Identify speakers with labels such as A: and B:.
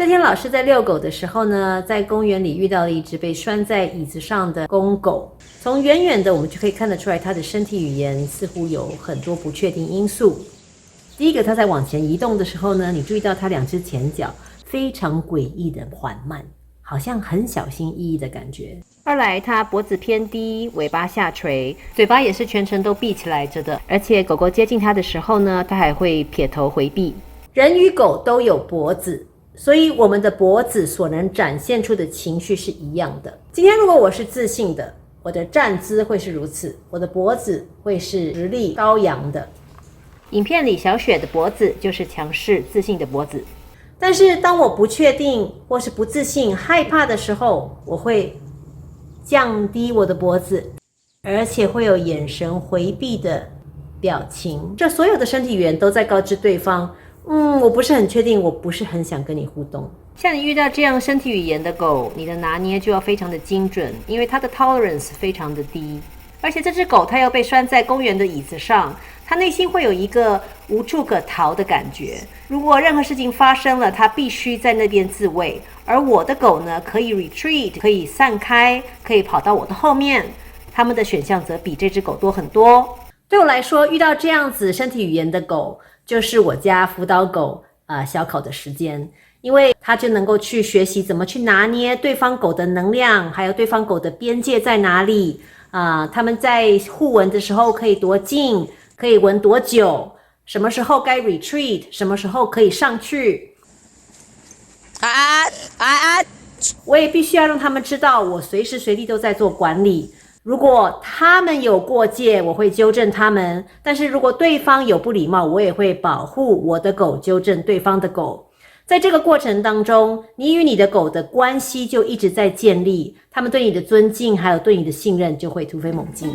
A: 这天老师在遛狗的时候呢，在公园里遇到了一只被拴在椅子上的公狗。从远远的我们就可以看得出来，它的身体语言似乎有很多不确定因素。第一个，它在往前移动的时候呢，你注意到它两只前脚非常诡异的缓慢，好像很小心翼翼的感觉。二来，它脖子偏低，尾巴下垂，嘴巴也是全程都闭起来着的，而且狗狗接近它的时候呢，它还会撇头回避。人与狗都有脖子，所以我们的脖子所能展现出的情绪是一样的。今天如果我是自信的，我的站姿会是如此，我的脖子会是直立高扬的。影片里小雪的脖子就是强势自信的脖子。但是当我不确定或是不自信害怕的时候，我会降低我的脖子，而且会有眼神回避的表情。这所有的身体语言都在告知对方，我不是很确定，我不是很想跟你互动。像你遇到这样身体语言的狗，你的拿捏就要非常的精准，因为它的 tolerance 非常的低。而且这只狗它要被拴在公园的椅子上，它内心会有一个无处可逃的感觉。如果任何事情发生了，它必须在那边自卫。而我的狗呢，可以 retreat， 可以散开，可以跑到我的后面。它们的选项则比这只狗多很多。对我来说，遇到这样子身体语言的狗，就是我家辅导狗小考的时间。因为它就能够去学习怎么去拿捏对方狗的能量，还有对方狗的边界在哪里。他们在互闻的时候可以多近，可以闻多久，什么时候该 retreat， 什么时候可以上去。我也必须要让他们知道，我随时随地都在做管理。如果他们有过界，我会纠正他们；但是如果对方有不礼貌，我也会保护我的狗，纠正对方的狗。在这个过程当中，你与你的狗的关系就一直在建立，他们对你的尊敬还有对你的信任就会突飞猛进。